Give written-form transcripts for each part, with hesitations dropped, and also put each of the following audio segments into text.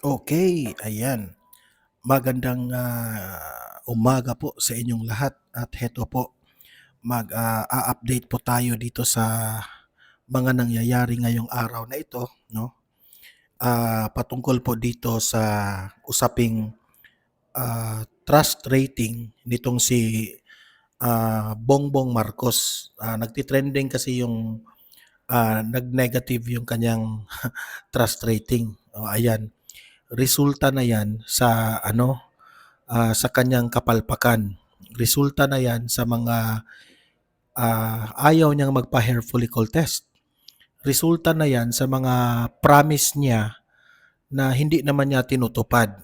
Okay, ayan. Magandang, umaga po sa inyong lahat at heto po a-update po tayo dito sa mga nangyayari ngayong araw na ito 'no. Patungkol po dito sa usaping, trust rating nitong si, Bongbong Marcos. Nagti-trending kasi yung, nag-negative yung kanyang trust rating. Ayan, resulta na yan sa ano, sa kanyang kapalpakan. Resulta na yan sa mga ayaw niyang magpa-hair follicle test. Resulta na yan sa mga promise niya na hindi naman niya tinutupad.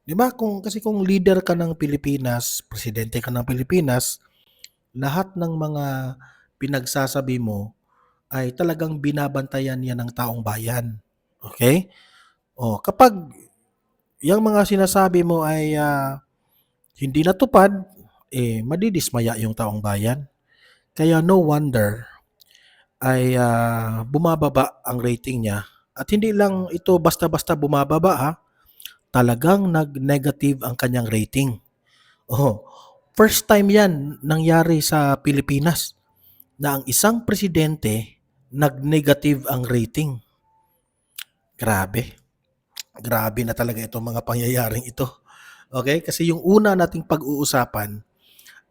'Di ba kung leader ka ng Pilipinas, presidente ka ng Pilipinas, lahat ng mga pinagsasabi mo ay talagang binabantayan yan ng taong bayan. Okay? Kapag yung mga sinasabi mo ay hindi natupad, madidismaya yung taong bayan. Kaya no wonder ay bumababa ang rating niya at hindi lang ito basta-basta bumababa talagang nag-negative ang kanyang rating. Oh, first time 'yan nangyari sa Pilipinas na ang isang presidente nag-negative ang rating. Grabe. Grabe na talaga itong mga pangyayaring ito. Okay? Kasi yung una nating pag-uusapan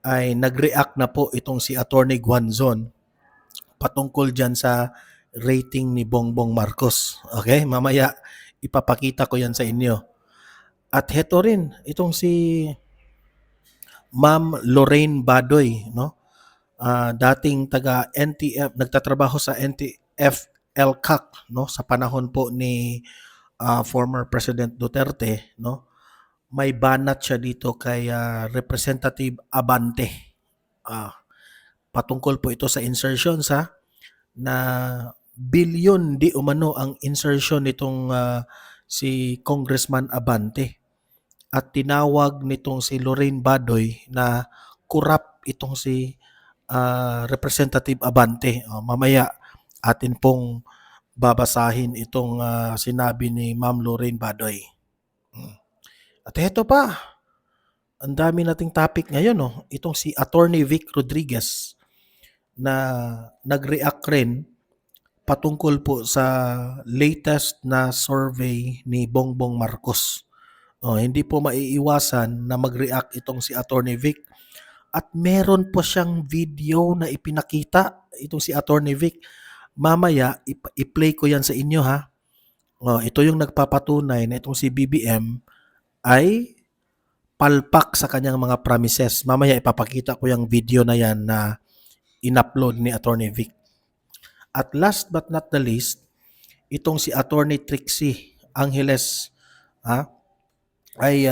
ay nag-react na po itong si Attorney Guanzon patungkol dyan sa rating ni Bongbong Marcos. Okay? Mamaya ipapakita ko yan sa inyo. At heto rin, itong si Ma'am Lorraine Badoy, no? Dating taga NTF, nagtatrabaho sa NTF LCAC, no? Sa panahon po ni former President Duterte, no? May banat siya dito kay Representative Abante. Ah, Patungkol po ito sa insertions na bilyon di umano ang insertion nitong si Congressman Abante at tinawag nitong si Lorraine Badoy na corrupt itong si Representative Abante. Mamaya atin pong babasahin itong sinabi ni Ma'am Lorraine Badoy. At heto pa, ang dami nating topic ngayon, no? Itong si Attorney Vic Rodriguez na nag-react rin patungkol po sa latest na survey ni Bongbong Marcos. Hindi po maiiwasan na mag-react itong si Attorney Vic at meron po siyang video na ipinakita itong si Attorney Vic. Mamaya i-play ko yan sa inyo ha. Ito yung nagpapatunay na itong si BBM ay palpak sa kanyang mga promises. Mamaya ipapakita ko yung video na yan na in-upload ni Attorney Vic. At last but not the least, itong si Attorney Trixie Angeles ay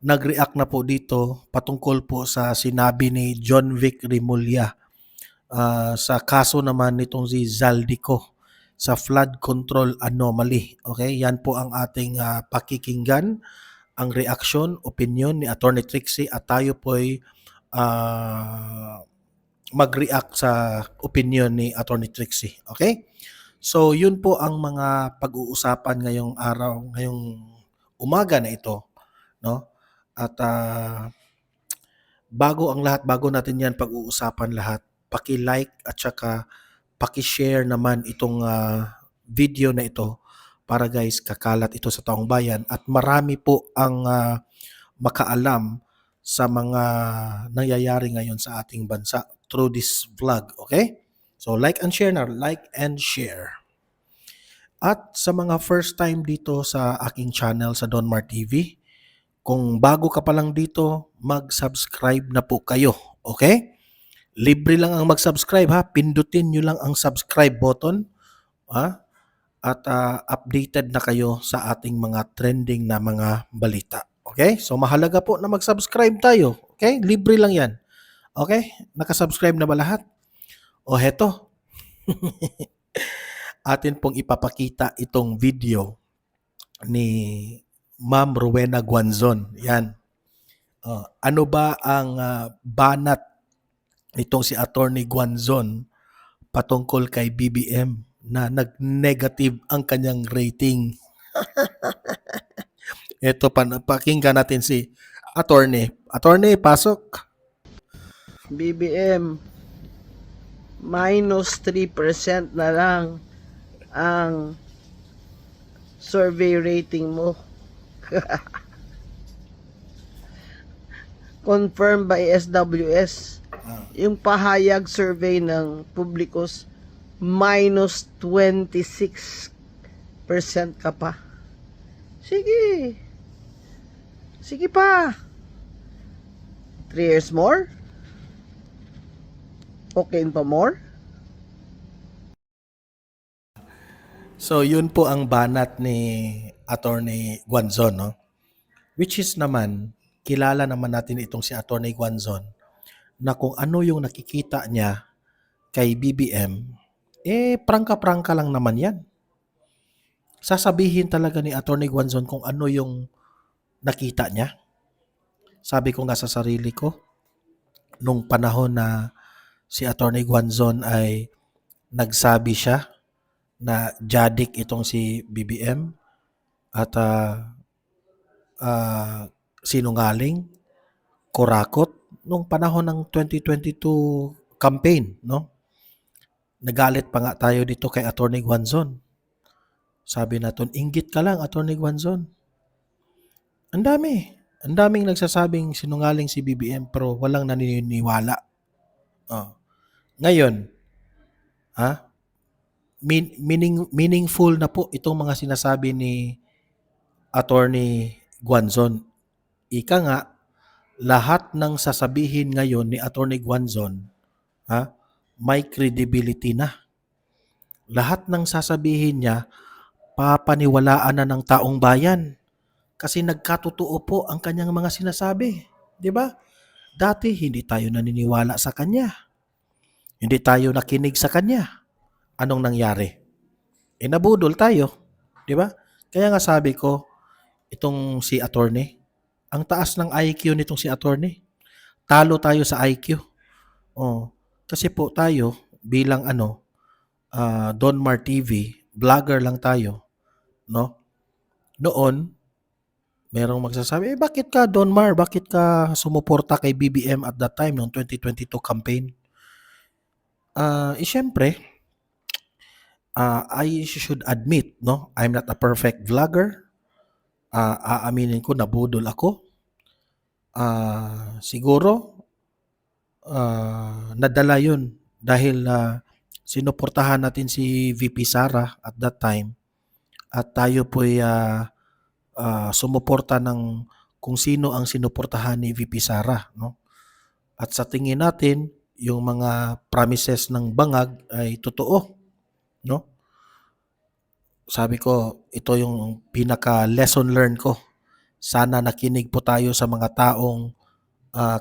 nag-react na po dito patungkol po sa sinabi ni John Vic Rimulya sa kaso naman nitong si Zaldico sa flood control anomaly. Okay, yan po ang ating pakikinggan, ang reaction, opinion ni Attorney Trixie at tayo po ay mag-react sa opinion ni Attorney Trixie. Okay? So, yun po ang mga pag-uusapan ngayong araw, ngayong umaga na ito, no? At bago ang lahat, bago natin 'yan pag-uusapan lahat, paki-like at saka paki-share naman itong video na ito para guys kakalat ito sa taong bayan at marami po ang makaalam sa mga nangyayari ngayon sa ating bansa through this vlog, okay? So like and share na, like and share. At sa mga first time dito sa aking channel sa Donmar TV, kung bago ka pa lang dito, mag-subscribe na po kayo, okay? Libre lang ang mag-subscribe pindutin nyo lang ang subscribe button at updated na kayo sa ating mga trending na mga balita. Okay? So mahalaga po na mag-subscribe tayo. Okay? Libre lang yan. Okay? Nakasubscribe na ba lahat? Heto. Atin pong ipapakita itong video ni Ma'am Rowena Guanzon. Yan. Ano ba ang banat nitong si Attorney Guanzon patungkol kay BBM na nag-negative ang kanyang rating. Ito, pakinggan natin si attorney. Attorney, pasok. BBM, minus 3% na lang ang survey rating mo. Confirmed by SWS. Yung pahayag survey ng Publicus, minus 26% ka pa. Sige. Sige pa. 3 years more? Okay pa more? So, yun po ang banat ni Attorney Guanzon, no? Which is naman, kilala naman natin itong si Attorney Guanzon na kung ano yung nakikita niya kay BBM, prangka-prangka lang naman yan. Sasabihin talaga ni Attorney Guanzon kung ano yung nakita niya. Sabi ko nga sa sarili ko, nung panahon na si Attorney Guanzon ay nagsabi siya na jadik itong si BBM at sinungaling, kurakot nung panahon ng 2022 campaign, no? Nagalit pa nga tayo dito kay Attorney Guanzon. Sabi natin, inggit ka lang, Attorney Guanzon. Ang daming nagsasabing sinungaling si BBM pero walang naniniwala. Ngayon, meaningful na po itong mga sinasabi ni Attorney Guanzon. Ika nga, lahat ng sasabihin ngayon ni Attorney Guanzon, may credibility na. Lahat ng sasabihin niya, papaniwalaan na ng taong bayan. Kasi nagkatotoo po ang kanyang mga sinasabi. Di ba? Dati hindi tayo naniniwala sa kanya. Hindi tayo nakinig sa kanya. Anong nangyari? Nabudol tayo. Di ba? Kaya nga sabi ko, itong si attorney, ang taas ng IQ nitong si attorney. Talo tayo sa IQ. Kasi po tayo, bilang Donmar TV, vlogger lang tayo. No? Noon, merong magsasabi, bakit ka Donmar? Bakit ka sumuporta kay BBM at that time, noong 2022 campaign? Siyempre, I should admit, no, I'm not a perfect vlogger. Aaminin ko, nabudol ako. Siguro, nadala yun dahil sinuportahan natin si VP Sara at that time at tayo po'y sumuporta ng kung sino ang sinuportahan ni VP Sara, no? At sa tingin natin, yung mga promises ng bangag ay totoo, no? Sabi ko, ito yung pinaka lesson learned ko. Sana nakinig po tayo sa mga taong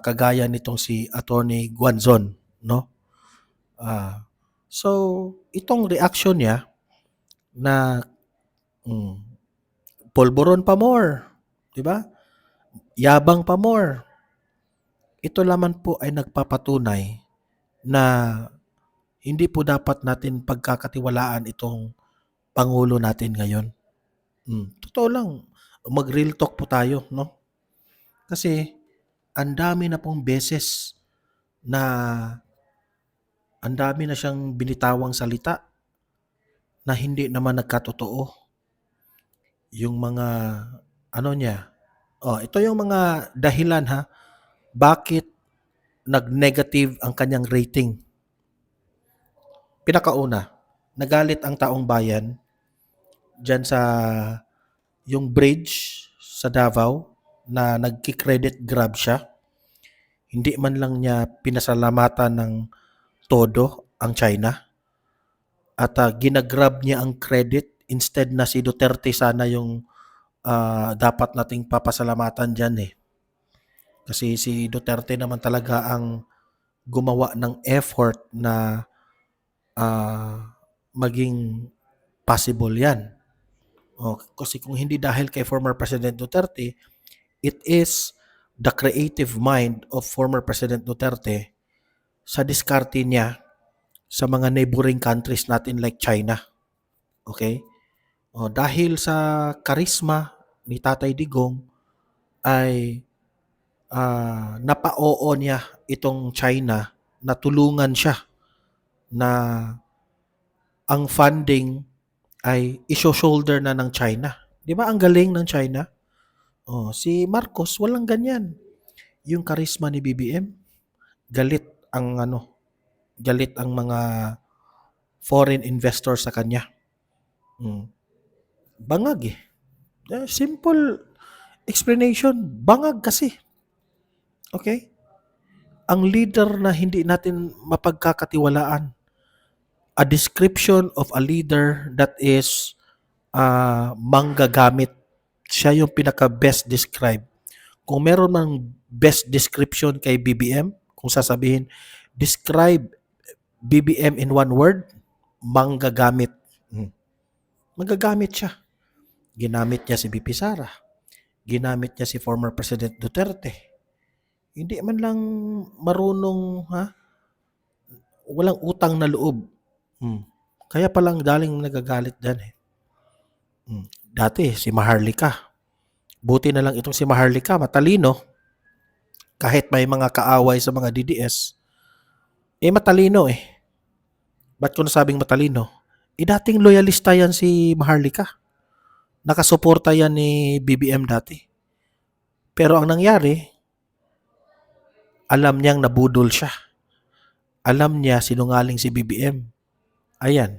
kagaya nitong si Attorney Guanzon, no? So, itong reaction niya na polboron pa more, di ba? Yabang pa more. Ito lamang po ay nagpapatunay na hindi po dapat natin pagkakatiwalaan itong Pangulo natin ngayon. Totoo lang, mag-real talk po tayo, no? Kasi ang dami na pong beses na ang dami na siyang binitawang salita na hindi naman nagkatotoo. Yung mga niya. Ito yung mga dahilan bakit nag-negative ang kanyang rating. Pinakauna, nagalit ang taong bayan dyan sa yung bridge sa Davao na nagki-credit grab siya. Hindi man lang niya pinasalamatan ng todo ang China. At ginagrab niya ang credit instead na si Duterte sana yung dapat nating papasalamatan dyan . Kasi si Duterte naman talaga ang gumawa ng effort na maging possible yan. Kasi kung hindi dahil kay former President Duterte, it is the creative mind of former President Duterte sa diskarte niya sa mga neighboring countries natin like China. Okay? Dahil sa karisma ni Tatay Digong ay napa-oo niya itong China na tulungan siya na ang funding ay isho-shoulder na ng China. 'Di ba ang galing ng China? Si Marcos walang ganyan. Yung karisma ni BBM, galit ang galit ang mga foreign investors sa kanya. Mm. Bangag eh. Simple explanation, bangag kasi. Okay? Ang leader na hindi natin mapagkakatiwalaan. A description of a leader that is manggagamit. Siya yung pinaka-best describe. Kung meron mang best description kay BBM, kung sasabihin, describe BBM in one word, manggagamit. Manggagamit siya. Ginamit niya si BP Sara. Ginamit niya si former President Duterte. Hindi man lang marunong, walang utang na loob. Kaya palang daling nagagalit dyan eh. Dati, si Maharlika. Buti na lang itong si Maharlika, matalino. Kahit may mga kaaway sa mga DDS, matalino eh. Ba't ko nasabing matalino? Dating loyalista yan si Maharlika. Nakasuporta yan ni BBM dati. Pero ang nangyari, alam niyang nabudol siya. Alam niya sinungaling si BBM. Ayan.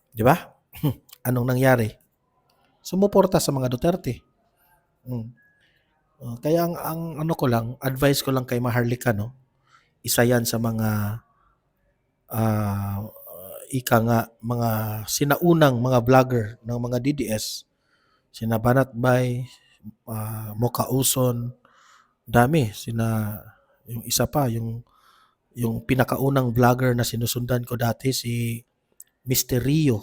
Di ba? Anong nangyari? Sumuporta sa mga Duterte. Kaya ang ano ko lang, advice ko lang kay Maharlika, no? Isa yan sa mga mga sinaunang mga vlogger ng mga DDS. Sina Banatbay, Mocha Uson, dami. Yung isa pa, yung pinakaunang vlogger na sinusundan ko dati, si Mr. Rio.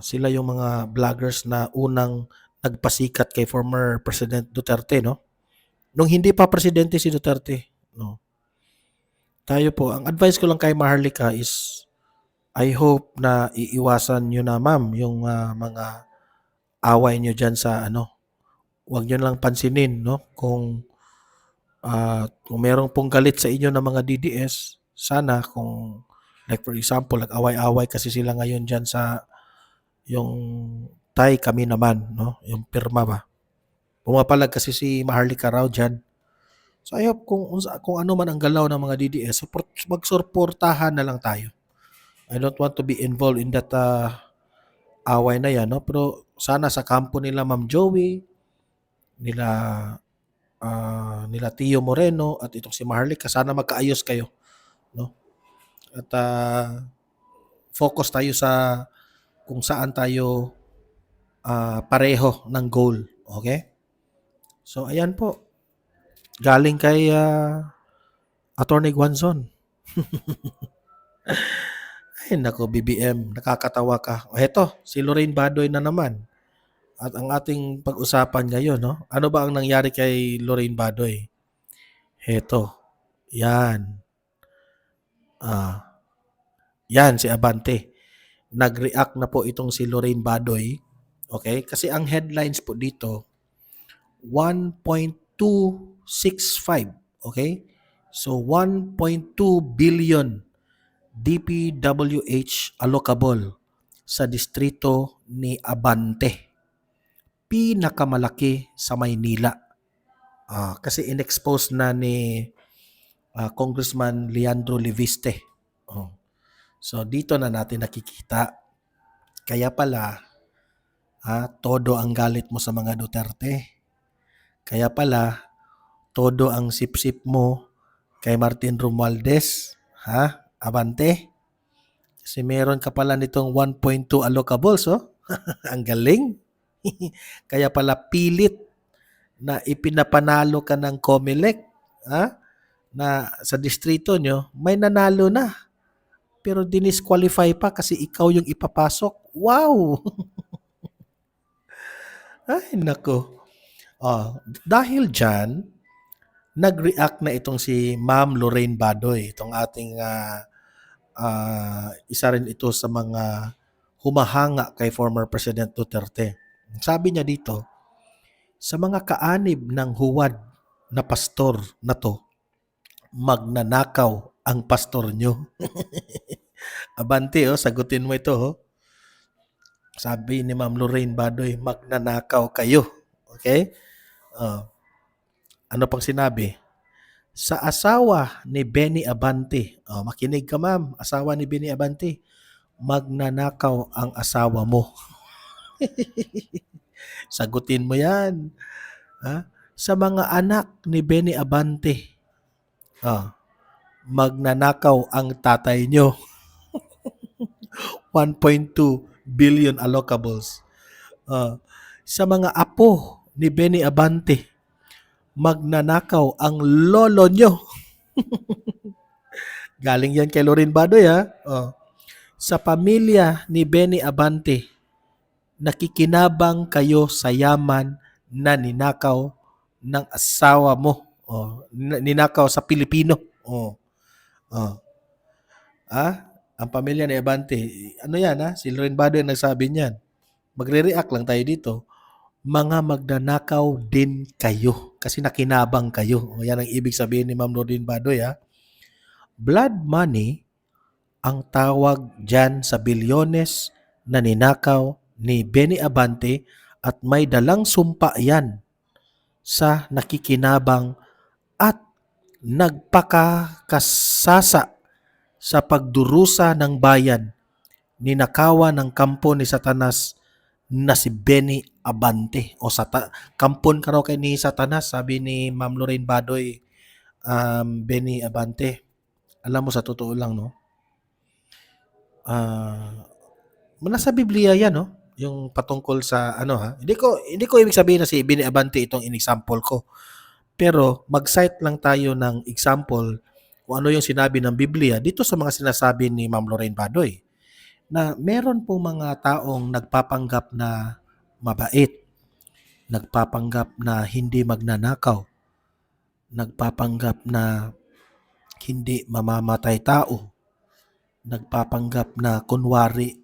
Sila yung mga vloggers na unang nagpasikat kay former President Duterte, no? Nung hindi pa presidente si Duterte, no? Tayo po, ang advice ko lang kay Maharlika is, I hope na iiwasan nyo na, ma'am, yung mga away nyo dyan sa huwag nyo lang pansinin, no? Kung merong pong galit sa inyo ng mga DDS, sana kung, like for example, nag-away-away kasi sila ngayon dyan sa yung Tay kami naman, no? Yung pirma ba? Pumapalag kasi si Maharlika raw dyan. So I hope kung ano man ang galaw ng mga DDS, magsuportahan na lang tayo. I don't want to be involved in that away na yan, no? Pero sana sa kampo nila Ma'am Joey, nila Tio Moreno at itong si Maharlika, sana magkaayos kayo, no? At focus tayo sa kung saan tayo pareho ng goal, okay? So ayan po. Galing kay Attorney Guanzon. Ay nako, BBM, nakakatawa ka. Heto, si Lorraine Badoy na naman. At ang ating pag-usapan ngayon, no? Ano ba ang nangyari kay Lorraine Badoy? Heto. Yan. Yan si Abante. Nag-react na po itong si Lorraine Badoy. Okay? Kasi ang headlines po dito, 1.265. Okay? So, 1.2 billion DPWH allocable sa distrito ni Abante. Pinakamalaki sa Maynila. Kasi in-expose na ni Congressman Leandro Leviste. So, dito na natin nakikita. Kaya pala, todo ang galit mo sa mga Duterte. Kaya pala, todo ang sip-sip mo kay Martin Romualdez, Abante. Kasi meron ka pala nitong 1.2 allocables, ang galing. Kaya pala pilit na ipinapanalo ka ng COMELEC, na sa distrito nyo, may nanalo na. Pero dinisqualify pa kasi ikaw yung ipapasok. Wow! Ay, nako. Dahil dyan, nag-react na itong si Ma'am Lorraine Badoy, itong ating isa rin ito sa mga humahanga kay former President Duterte. Sabi niya dito, sa mga kaanib ng huwad na pastor na to, magnanakaw ang pastor nyo. Abante, sagutin mo ito. Sabi ni Ma'am Lorraine Badoy, magnanakaw kayo. Okay? Ano pang sinabi? Sa asawa ni Benny Abante, makinig ka ma'am, asawa ni Benny Abante, magnanakaw ang asawa mo. Sagutin mo yan. Sa mga anak ni Benny Abante, magnanakaw ang tatay nyo. 1.2 billion allocables. Sa mga apo ni Benny Abante, magnanakaw ang lolo nyo. Galing yan kay Lorraine Badoy, ha? Sa pamilya ni Benny Abante, nakikinabang kayo sa yaman na ninakaw ng asawa mo. Ninakaw sa Pilipino. Ang pamilya ni Abante, ano yan, si Lorraine Badoy nagsabi niyan. Magre-react lang tayo dito. Mga magnanakaw din kayo kasi nakinabang kayo. Yan ang ibig sabihin ni Ma'am Lorraine Badoy, ha? Blood money ang tawag dyan sa bilyones na ninakaw ni Benny Abante at may dalang sumpa yan sa nakikinabang at nagpakakasasa sa pagdurusa ng bayan, ninakawan ng kampo ni Satanas na si Benny Abante. Kampon ka raw kay ni Satanas, sabi ni Ma'am Lorraine Badoy, Benny Abante. Alam mo, sa totoo lang, no? Nasa Biblia yan, no? Yung patungkol sa Hindi ko ibig sabihin na si Benny Abante itong in-example ko. Pero mag-cite lang tayo ng example kung ano yung sinabi ng Biblia dito sa mga sinasabi ni Ma'am Lorraine Badoy. Na meron pong mga taong nagpapanggap na mabait, nagpapanggap na hindi magnanakaw, nagpapanggap na hindi mamamatay tao, nagpapanggap na kunwari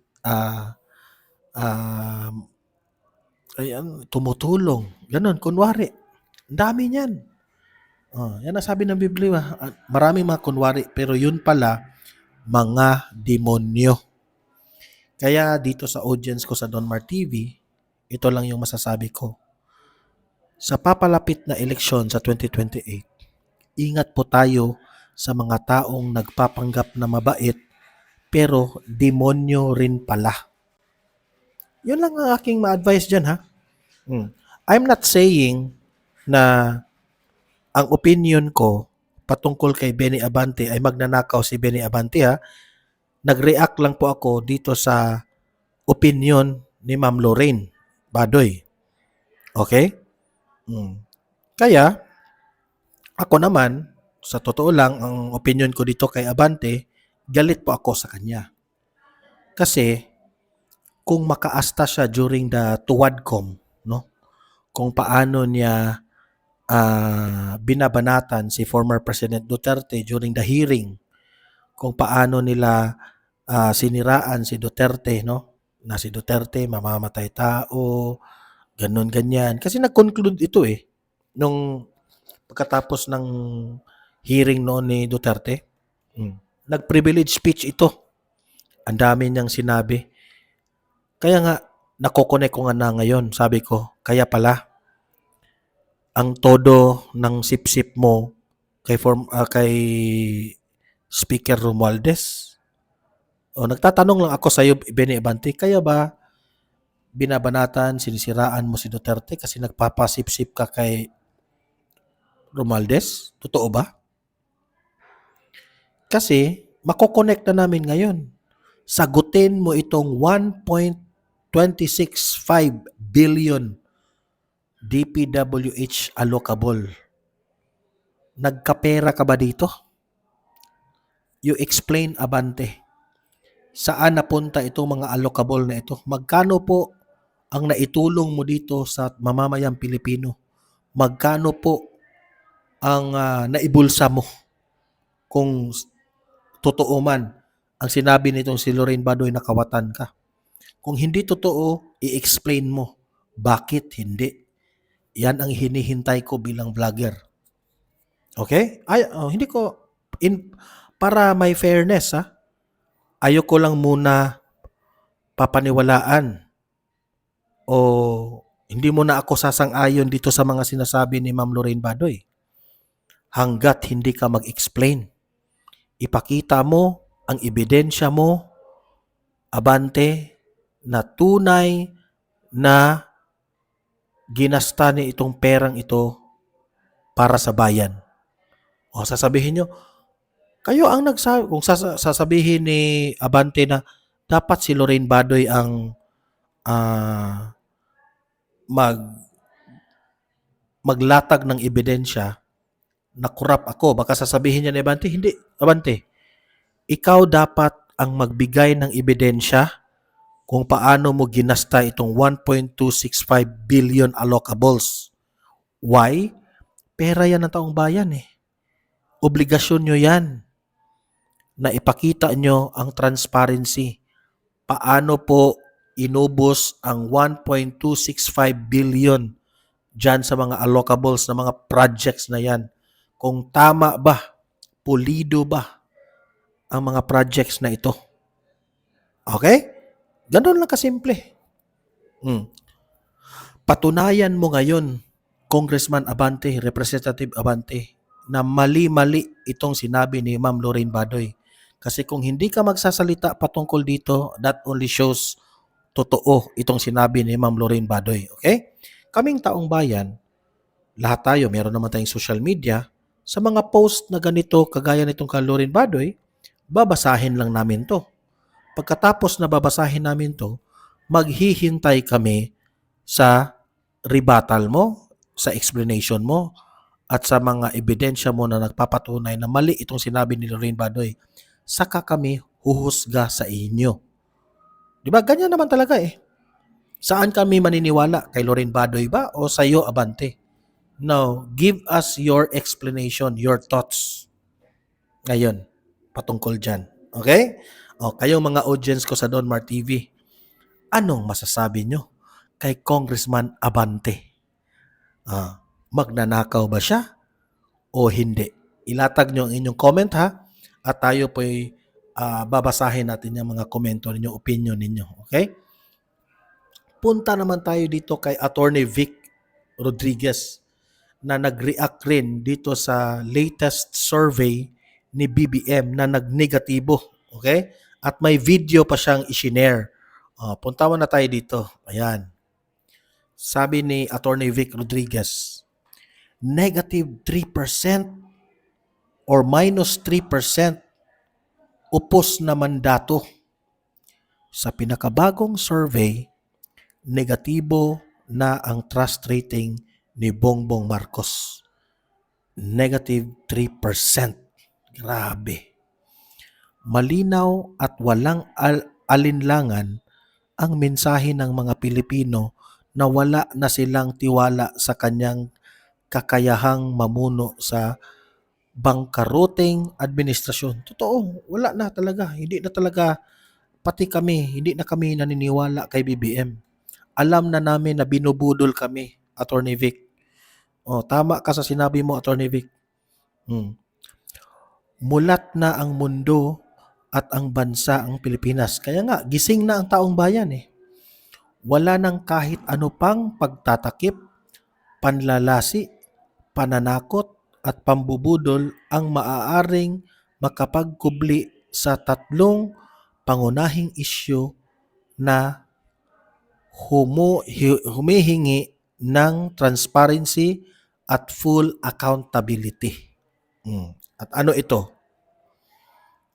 tumutulong. Ganon, kunwari. Ang dami niyan. Yan ang sabi ng Biblia. Maraming mga kunwari, pero yun pala, mga demonyo. Kaya dito sa audience ko sa Donmar TV, ito lang yung masasabi ko. Sa papalapit na eleksyon sa 2028, ingat po tayo sa mga taong nagpapanggap na mabait pero demonyo rin pala. Yun lang ang aking ma-advise dyan, ha? I'm not saying na ang opinion ko patungkol kay Benny Abante ay magnanakaw si Benny Abante, ha? Nag-react lang po ako dito sa opinion ni Ma'am Lorraine Badoy. Okay? Kaya, ako naman, sa totoo lang, ang opinion ko dito kay Abante, galit po ako sa kanya. Kasi, kung makaasta siya during the Tuwadcom, no? Kung paano niya binabanatan si former President Duterte during the hearing, kung paano nila siniraan si Duterte, no? Na si Duterte mamamatay tao, ganun ganyan. Kasi nag-conclude ito nung pagkatapos ng hearing noon ni Duterte. Nag-privilege speech ito. Ang dami niyang sinabi. Kaya nga nakokonek ko nga na ngayon, sabi ko, kaya pala ang todo ng sip-sip mo kay Speaker Romualdez. Nagtatanong lang ako sa iyo, Benny Abante, kaya ba binabanatan, sinisiraan mo si Duterte kasi nagpapasip-sip ka kay Romualdez? Totoo ba? Kasi makokonek na namin ngayon. Sagutin mo itong 1.265 billion DPWH allocable. Nagkapera ka ba dito? You explain, Abante. Saan napunta itong mga allocable na ito? Magkano po ang naitulong mo dito sa mamamayang Pilipino? Magkano po ang naibulsa mo? Kung totoo man ang sinabi nitong si Lorraine Badoy na kawatan ka. Kung hindi totoo, i-explain mo. Bakit hindi? Yan ang hinihintay ko bilang vlogger. Okay? Hindi ko, para may fairness, ha? Ayoko lang muna papaniwalaan o hindi mo na ako sasang-ayon dito sa mga sinasabi ni Ma'am Lorraine Badoy. Hanggat hindi ka mag-explain, ipakita mo ang ebidensya mo, abante, na tunay na ginasta ni itong perang ito para sa bayan. O sasabihin nyo, kayo ang nagsabi, kung sasabihin ni Abante na dapat si Lorraine Badoy ang ah, mag maglatag ng ebidensya na kurap ako, baka sasabihin niya ni Abante, hindi, Abante, ikaw dapat ang magbigay ng ebidensya kung paano mo ginasta itong 1.265 billion allocables. Why? Pera yan ng taong bayan eh. Obligasyon nyo yan na ipakita nyo ang transparency. Paano po inubos ang 1.265 billion dyan sa mga allocables na mga projects na yan. Kung tama ba, pulido ba ang mga projects na ito. Okay? Ganun lang kasimple. Patunayan mo ngayon, Congressman Abante, Representative Abante, na mali-mali itong sinabi ni Ma'am Lorraine Badoy. Kasi kung hindi ka magsasalita patungkol dito, that only shows totoo itong sinabi ni Ma'am Lorraine Badoy. Okay? Kaming taong bayan, lahat tayo, meron naman tayong social media, sa mga post na ganito, kagaya nitong kay Lorraine Badoy, babasahin lang namin to. Pagkatapos na babasahin namin to, maghihintay kami sa rebuttal mo, sa explanation mo, at sa mga ebidensya mo na nagpapatunay na mali itong sinabi ni Lorraine Badoy. Saka kami huhusga sa inyo. Di ba? Ganyan naman talaga eh. Saan kami maniniwala? Kay Lorraine Badoy ba o sa iyo, Abante? Now, give us your explanation, your thoughts. Ngayon, patungkol dyan. Okay? O, kayong mga audience ko sa Donmar TV, anong masasabi nyo kay Congressman Abante? Magnanakaw ba siya o hindi? Ilatag nyo ang inyong comment ha, at tayo po'y babasahin natin yung mga komento ninyo, opinion ninyo. Okay? Punta naman tayo dito kay Attorney Vic Rodriguez na nag-react rin dito sa latest survey ni BBM na nag-negatibo. Okay? At may video pa siyang isinare. Punta mo na tayo dito. Ayan. Sabi ni Attorney Vic Rodriguez, negative 3% or minus 3% upos na mandato. Sa pinakabagong survey, negatibo na ang trust rating ni Bongbong Marcos. Negative 3%. Grabe. Malinaw at walang alinlangan ang mensahe ng mga Pilipino na wala na silang tiwala sa kanyang kakayahang mamuno sa bangkaroting administrasyon. Totoo, wala na talaga. Hindi na talaga, pati kami, hindi na kami naniniwala kay BBM. Alam na namin na binubudol kami, Attorney Vic. Tama ka sa sinabi mo, Attorney Vic. Mulat na ang mundo at ang bansa ang Pilipinas. Kaya nga, gising na ang taong bayan eh. Wala nang kahit ano pang pagtatakip, panlalasi, pananakot at pambubudol ang maaaring makapagkubli sa tatlong pangunahing isyu na humihingi ng transparency at full accountability. At ano ito?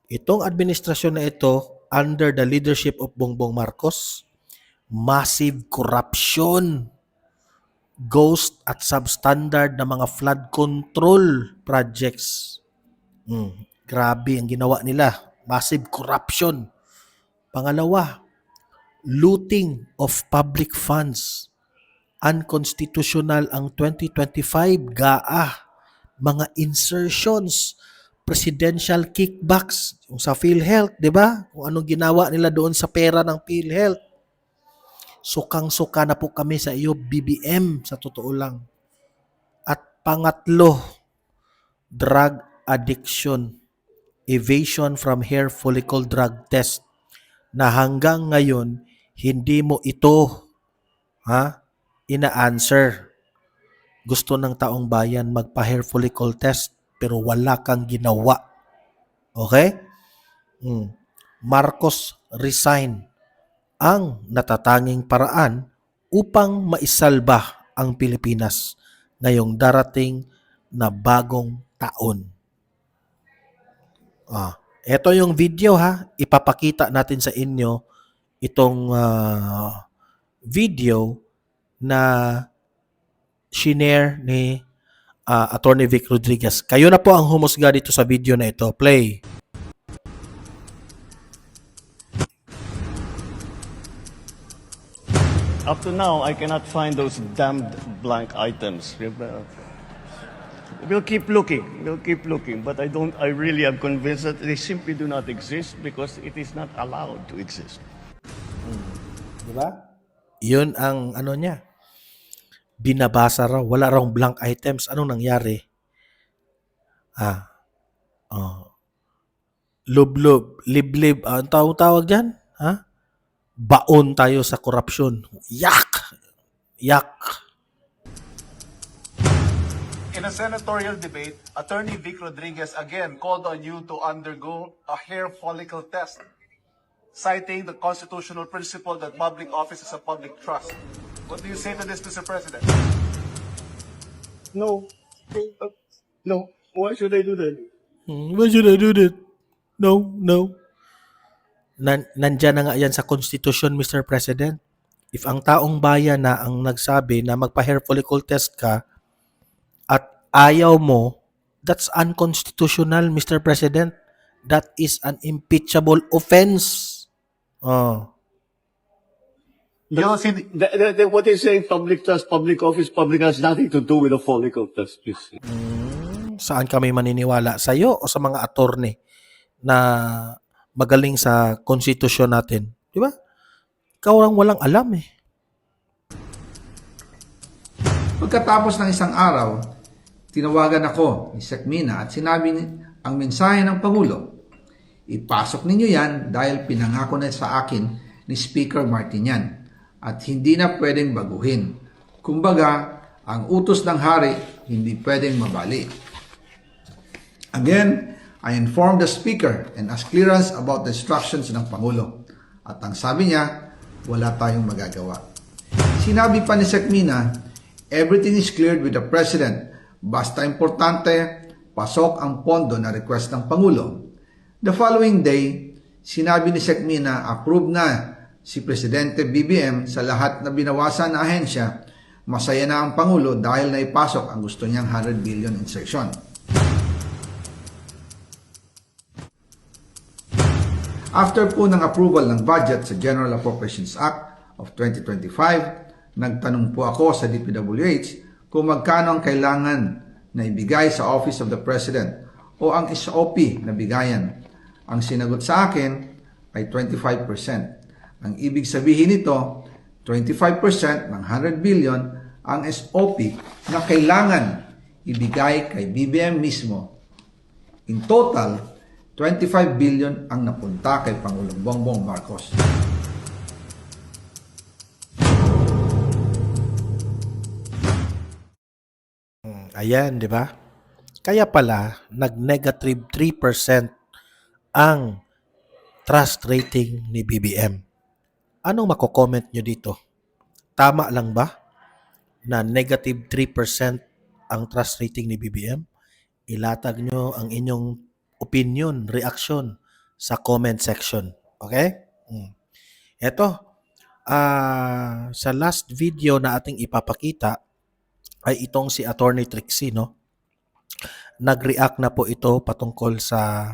Itong administrasyon na ito, under the leadership of Bongbong Marcos, massive corruption, ghost at substandard na mga flood control projects. Grabe ang ginawa nila. Massive corruption. Pangalawa, looting of public funds. Unconstitutional ang 2025 GAA. Mga insertions, presidential kickbacks, yung sa PhilHealth, di ba? Kung anong ginawa nila doon sa pera ng PhilHealth. Sukang-suka na po kami sa iyo, BBM, sa totoo lang. At pangatlo, drug addiction, evasion from hair follicle drug test na hanggang ngayon hindi mo ito ina-answer. Gusto ng taong bayan magpa-hair follicle test pero wala kang ginawa. Okay? Marcos resign ang natatanging paraan upang maisalba ang Pilipinas ngayong darating na bagong taon. Ito yung video ipapakita natin sa inyo itong video na shinare ni Attorney Vic Rodriguez. Kayo na po ang humusga dito sa video na ito. Play. Up to now, I cannot find those damned blank items. We'll keep looking. We'll keep looking. But I really am convinced that they simply do not exist because it is not allowed to exist. Diba? Yun ang ano niya. Binabasa raw. Wala raw blank items. Anong nangyari? Lub-lub. Lib-lib. Ang tawag dyan? Baon tayo sa korupsyon. Yak! Yak! In a senatorial debate, Attorney Vic Rodriguez again called on you to undergo a hair follicle test, citing the constitutional principle that public office is a public trust. What do you say to this, Mr. President? No. No. Why should I do that? Why should I do that? No. Nandyan na nga yan sa Constitution, Mr. President. If ang taong bayan na ang nagsabi na magpa-hair follicle test ka at ayaw mo, that's unconstitutional, Mr. President. That is an impeachable offense. You don't see What is saying public trust, public office, public has nothing to do with a follicle test, please. Saan kami maniniwala? Sa'yo o sa mga attorney na magaling sa konstitusyon natin? Di ba? Ikaw lang walang alam eh. Pagkatapos ng isang araw, tinawagan ako ni Sekmina at sinabi ang mensahe ng Pangulo. Ipasok ninyo yan dahil pinangako na sa akin ni Speaker Martinian at hindi na pwedeng baguhin. Kumbaga, ang utos ng hari hindi pwedeng mabali. Again, I informed the Speaker and asked clearance about the instructions ng Pangulo. At ang sabi niya, wala tayong magagawa. Sinabi pa ni Sekmina, everything is cleared with the President. Basta importante, pasok ang pondo na request ng Pangulo. The following day, sinabi ni Sekmina, approve na si Presidente BBM sa lahat na binawasan na ahensya. Masaya na ang Pangulo dahil naipasok ang gusto niyang 100 billion insertion. After po ng approval ng budget sa General Appropriations Act of 2025, nagtanong po ako sa DPWH kung magkano ang kailangan na ibigay sa Office of the President o ang SOP na bigayan. Ang sinagot sa akin ay 25%. Ang ibig sabihin nito, 25% ng 100 billion ang SOP na kailangan ibigay kay BBM mismo. In total, 25 billion ang napunta kay Pangulong Bongbong Marcos. Ayan, di ba? Kaya pala, nag-negative 3% ang trust rating ni BBM. Anong mako-comment nyo dito? Tama lang ba na negative 3% ang trust rating ni BBM? Ilatag nyo ang inyong opinion, reaction sa comment section. Okay? Ito, sa last video na ating ipapakita ay itong si Attorney Trixie, no? Nag-react na po ito patungkol sa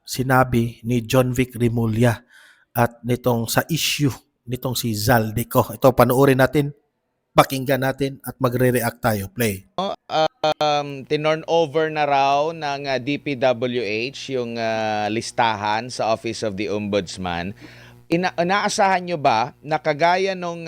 sinabi ni John Vic Remulla at nitong sa issue nitong si Zaldico. Ito, panoorin natin, pakinggan natin at magre-react tayo. Play. Tinorn over na raw ng DPWH yung listahan sa Office of the Ombudsman inaasahan nyo ba na kagaya nung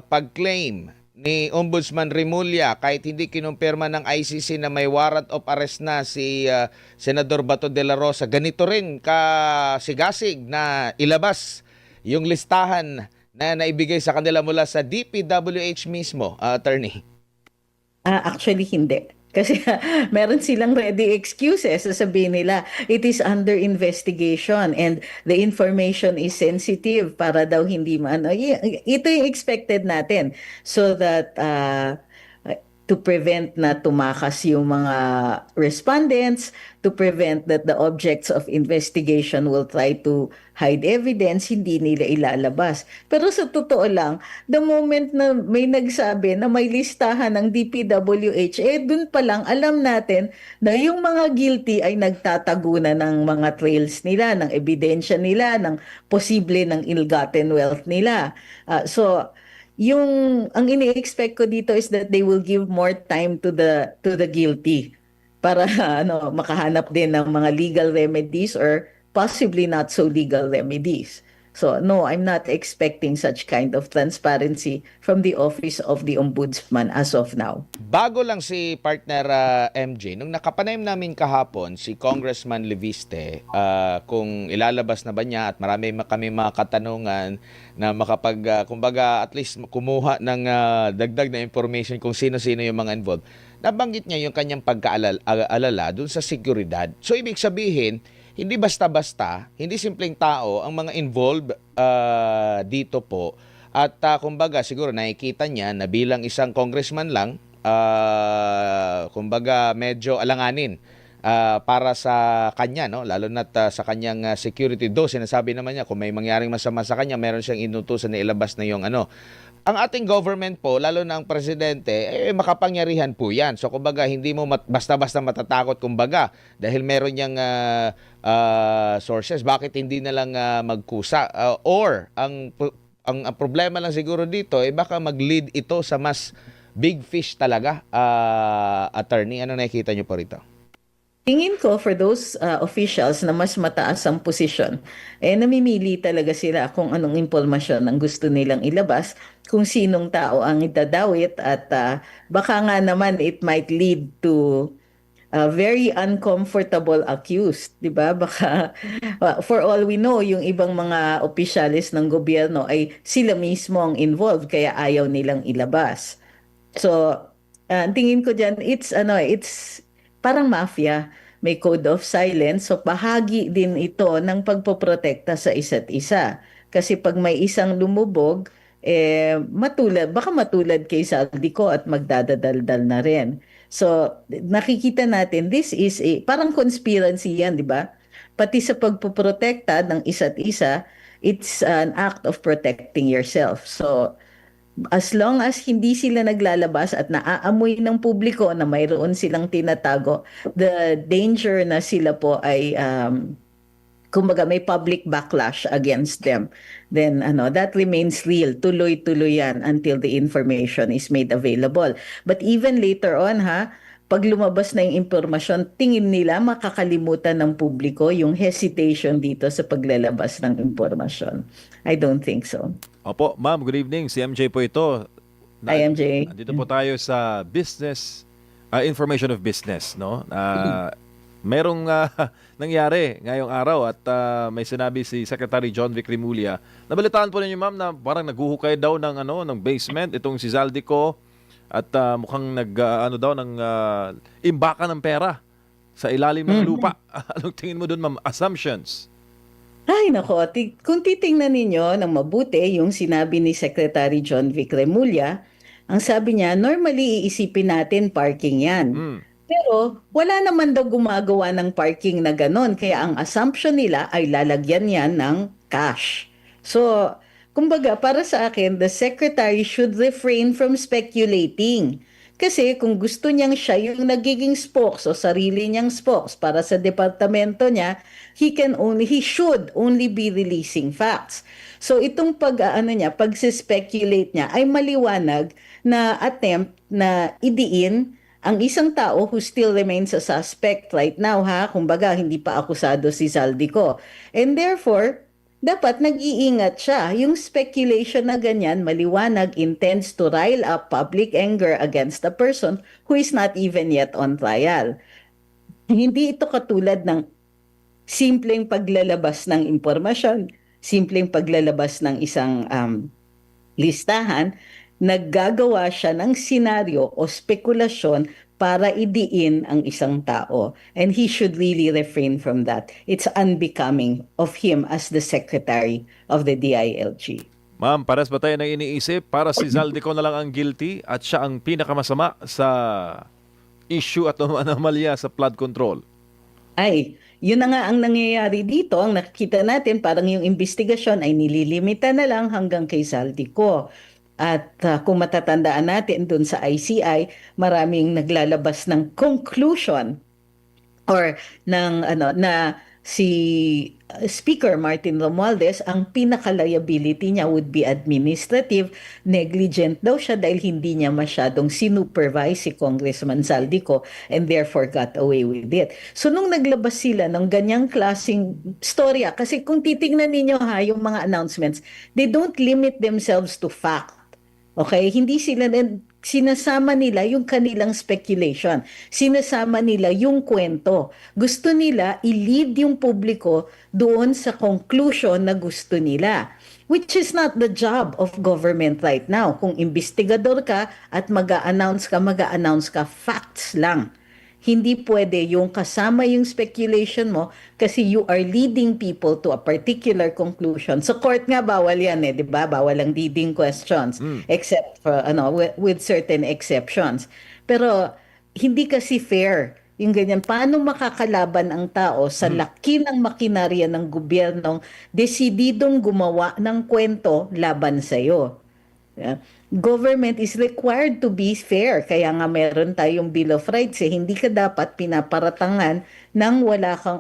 pag-claim ni Ombudsman Remulla kahit hindi kinumpirma ng ICC na may warrant of arrest na si Senador Bato de la Rosa, ganito rin kasigasig na ilabas yung listahan na naibigay sa kanila mula sa DPWH mismo, attorney? Actually, hindi. Kasi meron silang ready excuses. Sasabihin nila, it is under investigation and the information is sensitive para daw hindi maano. Ito yung expected natin so that to prevent na tumakas yung mga respondents, to prevent that the objects of investigation will try to hide evidence, hindi nila ilalabas. Pero sa totoo lang, the moment na may nagsabi na may listahan ng DPWH, dun pa lang alam natin na yung mga guilty ay nagtatago na ng mga trails nila, ng ebidensya nila, ng posible ng ill-gotten wealth nila. So, ang ini-expect ko dito is that they will give more time to the guilty para makahanap din ng mga legal remedies or possibly not so legal remedies. So no, I'm not expecting such kind of transparency from the office of the Ombudsman as of now. Bago lang si partner MJ, nung nakapanayam namin kahapon si Congressman Leviste, kung ilalabas na ba niya at marami kami mga katanungan na kumbaga at least kumuha ng dagdag na information kung sino-sino yung mga involved. Nabanggit niya yung kanyang pagkaalala dun sa seguridad. So ibig sabihin, hindi basta-basta, hindi simpleng tao ang mga involved dito po. At kumbaga siguro nakikita niya na bilang isang congressman lang, kumbaga medyo alanganin para sa kanya, no? Lalo na sa kanyang security. Do sinasabi naman niya kung may mangyaring masama sa kanya, meron siyang inutusan na ilabas na yung ano. Ang ating government po, lalo na ang presidente, makapangyarihan po yan. So kumbaga hindi mo basta-basta matatakot kumbaga dahil meron niyang sources. Bakit hindi na lang magkusa? Or ang problema lang siguro dito baka mag-lead ito sa mas big fish talaga, attorney. Ano nakikita niyo po rito? Tingin ko for those officials na mas mataas ang posisyon, namimili talaga sila kung anong impormasyon ang gusto nilang ilabas, kung sinong tao ang idadawit at baka nga naman it might lead to very uncomfortable accused, di ba? Baka for all we know, yung ibang mga opisyalis ng gobyerno ay sila mismo ang involved kaya ayaw nilang ilabas. So, tingin ko diyan it's parang mafia, may code of silence. So bahagi din ito ng pagpoprotekta sa isa't isa. Kasi pag may isang lumubog, baka matulad kay Saldico at magdadadaldal na rin. So nakikita natin, this is parang conspiracy yan, di ba? Pati sa pagpoprotekta ng isa't isa, it's an act of protecting yourself. So as long as hindi sila naglalabas at naaamoy ng publiko na mayroon silang tinatago, the danger na sila po ay kumbaga may public backlash against them, then that remains real. Tuloy-tuloy yan until the information is made available. But even later on pag lumabas na yung impormasyon, tingin nila makakalimutan ng publiko yung hesitation dito sa paglalabas ng impormasyon. I don't think so. Opo, ma'am, good evening. Si MJ po ito. Hi, MJ. Nandito po tayo sa business, information of business, no? Merong nangyari ngayong araw at may sinabi si Secretary John Vic Remulla. Nabalitaan po ninyo, ma'am, na parang naguhukay daw ng basement itong si Zaldico at mukhang imbaka ng pera sa ilalim ng lupa. Anong tingin mo doon, ma'am? Assumptions? Ay nako, kung titingnan ninyo ng mabuti yung sinabi ni Secretary John Vic Remulla, ang sabi niya, normally iisipin natin parking yan. Pero wala naman daw gumagawa ng parking na ganon, kaya ang assumption nila ay lalagyan yan ng cash. So, kumbaga para sa akin, the Secretary should refrain from speculating. Kasi kung gusto niyang siya yung nagiging spokes o sarili niyang spokes para sa departamento niya, he should only be releasing facts. So itong pag-speculate niya ay maliwanag na attempt na idiin ang isang tao who still remains a suspect right now kumbaga hindi pa akusado si Zaldico. And therefore, dapat nag-iingat siya. Yung speculation na ganyan, maliwanag, intends to rile up public anger against a person who is not even yet on trial. Hindi ito katulad ng simpleng paglalabas ng impormasyon, simpleng paglalabas ng isang listahan. Naggagawa siya ng senaryo o spekulasyon para idiin ang isang tao. And he should really refrain from that. It's unbecoming of him as the secretary of the DILG. Ma'am, pares ba tayo ng iniisip para si Zaldico na lang ang guilty at siya ang pinakamasama sa issue at anomalya sa flood control? Ay, yun na nga ang nangyayari dito. Ang nakikita natin, parang yung investigasyon ay nililimita na lang hanggang kay Zaldico. At kung matatandaan natin dun sa ICI, maraming naglalabas ng conclusion or ng na si Speaker Martin Romualdez, ang pinaka-liability niya would be administrative. Negligent daw siya dahil hindi niya masyadong sinupervise si Congressman Zaldico and therefore got away with it. So nung naglabas sila ng ganyang klaseng storya, kasi kung titingnan ninyo yung mga announcements, they don't limit themselves to fact. Okay, hindi sila sinasama nila yung kanilang speculation. Sinasama nila yung kwento. Gusto nila i-lead yung publiko doon sa conclusion na gusto nila. Which is not the job of government right now. Kung investigador ka at mag-a-announce ka, facts lang. Hindi pwede yung kasama yung speculation mo kasi you are leading people to a particular conclusion. Sa court nga bawal yan di ba? Bawal ang leading questions except for with certain exceptions. Pero hindi kasi fair yung ganyan. Paano makakalaban ang tao sa laki ng makinarya ng gobyernong desididong gumawa ng kwento laban sa'yo? Yeah. Government is required to be fair. Kaya nga meron tayong Bill of Rights. Hindi ka dapat pinaparatangan ng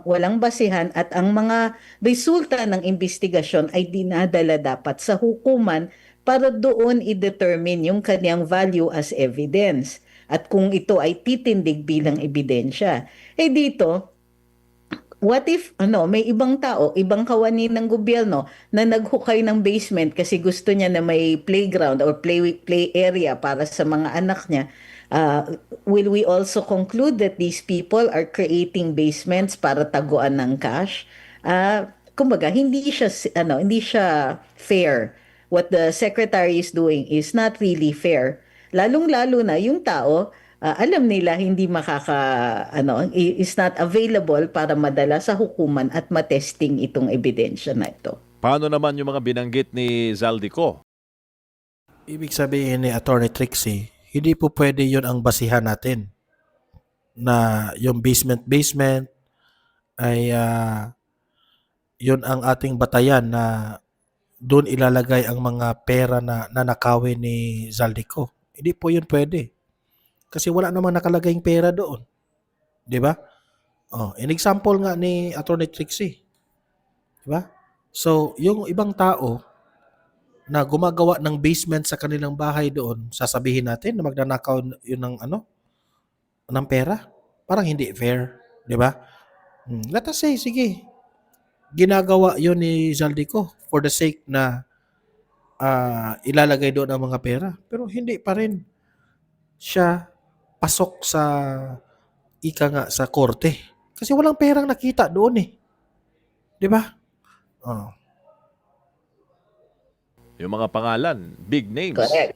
walang basihan at ang mga resulta ng investigasyon ay dinadala dapat sa hukuman para doon i-determine yung kanyang value as evidence. At kung ito ay titindig bilang ebidensya. Dito, what if may ibang tao, ibang kawani ng gobyerno na naghukay ng basement kasi gusto niya na may playground or play area para sa mga anak niya? Will we also conclude that these people are creating basements para taguan ng cash? Kumbaga hindi siya fair. What the secretary is doing is not really fair. Lalong-lalo na yung tao alam nila hindi is not available para madala sa hukuman at matesting itong ebidensya na ito. Paano naman yung mga binanggit ni Zaldico? Ibig sabihin ni Attorney Trixie, hindi po pwede yun ang basihan natin na yung basement ay yun ang ating batayan na doon ilalagay ang mga pera na nanakawin ni Zaldico. Hindi po yun pwede. Kasi wala namang nakalagayng pera doon. 'Di ba? An example nga ni Attorney Trixie. 'Di ba? So, yung ibang tao na gumagawa ng basement sa kanilang bahay doon, sasabihin natin na magnanakaw yun ng pera? Parang hindi fair, 'di ba? Let us say, sige, ginagawa yun ni Zaldico for the sake na ilalagay doon ang mga pera. Pero hindi pa rin siya pasok sa sa korte. Kasi walang perang nakita doon 'Di ba? Yung mga pangalan, big names. Correct.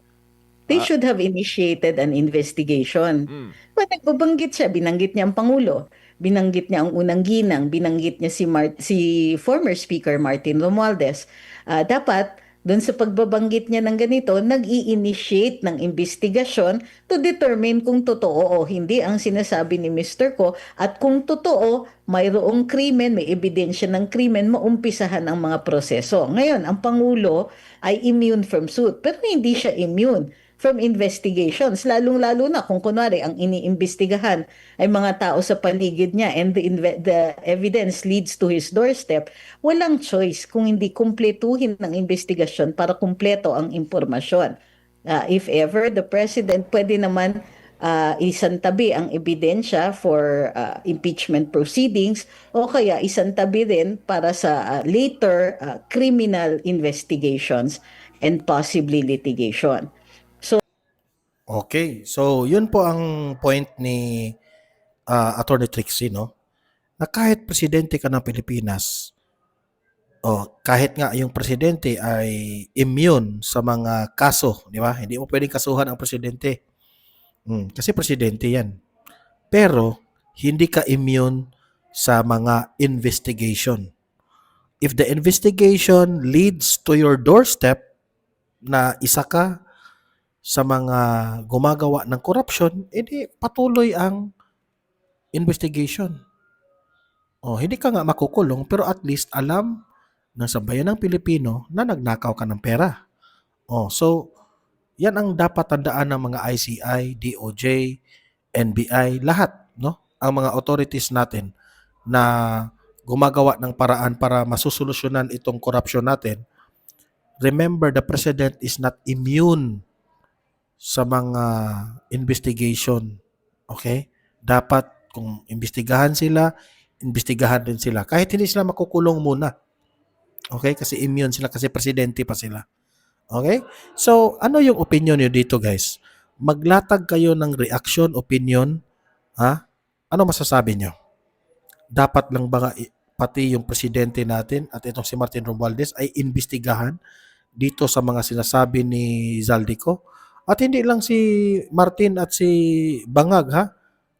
They should have initiated an investigation. But nagbabanggit siya, binanggit niya ang Pangulo, binanggit niya ang unang ginang, binanggit niya si former Speaker Martin Romualdez. Dapat doon sa pagbabanggit niya ng ganito, nag-i-initiate ng investigasyon to determine kung totoo o hindi ang sinasabi ni Mr. Ko at kung totoo, mayroong krimen, may ebidensya ng krimen, maumpisahan ang mga proseso. Ngayon, ang Pangulo ay immune from suit, pero hindi siya immune from investigations, lalong-lalo na kung kunwari ang iniimbestigahan ay mga tao sa paligid niya and the evidence leads to his doorstep, walang choice kung hindi kumpletuhin ng investigasyon para kumpleto ang impormasyon. If ever, the President pwede naman isantabi ang ebidensya for impeachment proceedings o kaya isantabi rin para sa later criminal investigations and possibly litigation. Okay, so yun po ang point ni Attorney Trixie, no? Na kahit presidente ka ng Pilipinas, kahit nga yung presidente ay immune sa mga kaso, di ba? Hindi mo pwedeng kasuhan ang presidente. Kasi presidente yan. Pero, hindi ka immune sa mga investigation. If the investigation leads to your doorstep na isa ka sa mga gumagawa ng corruption, edi patuloy ang investigation. Hindi ka nga makukulong pero at least alam ng sambayan ng Pilipino na nagnakaw ka ng pera. So yan ang dapat tandaan ng mga ICI, DOJ, NBI, lahat, no? Ang mga authorities natin na gumagawa ng paraan para masusolusyonan itong corruption natin. Remember, the president is not immune sa mga investigation. Okay? Dapat kung imbestigahan sila, imbestigahan din sila. Kahit hindi sila makukulong muna. Okay? Kasi immune sila, kasi presidente pa sila. Okay? So, ano yung opinion nyo dito, guys? Maglatag kayo ng reaction, opinion. Ha? Ano masasabi nyo? Dapat lang ba pati yung presidente natin at itong si Martin Romualdez ay imbestigahan dito sa mga sinasabi ni Zaldico? At hindi lang si Martin at si Bangag, ha?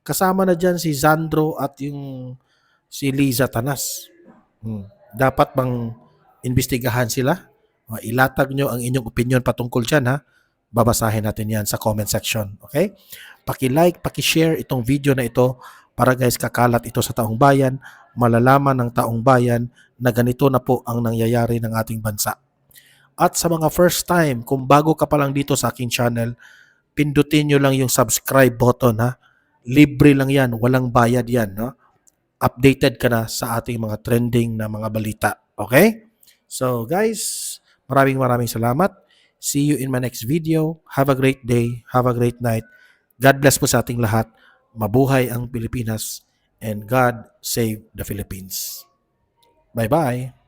Kasama na dyan si Zandro at yung si Liza Tanas. Dapat bang imbestigahan sila? Ilatag nyo ang inyong opinion patungkol dyan, ha? Babasahin natin yan sa comment section. Okay? Paki-like, paki-share itong video na ito para guys kakalat ito sa taong bayan, malalaman ng taong bayan na ganito na po ang nangyayari ng ating bansa. At sa mga first time, kung bago ka pa lang dito sa aking channel, pindutin nyo lang yung subscribe button, ha? Libre lang yan, walang bayad yan, no? Updated ka na sa ating mga trending na mga balita. Okay? So guys, maraming salamat. See you in my next video. Have a great day. Have a great night. God bless po sa ating lahat. Mabuhay ang Pilipinas and God save the Philippines. Bye-bye.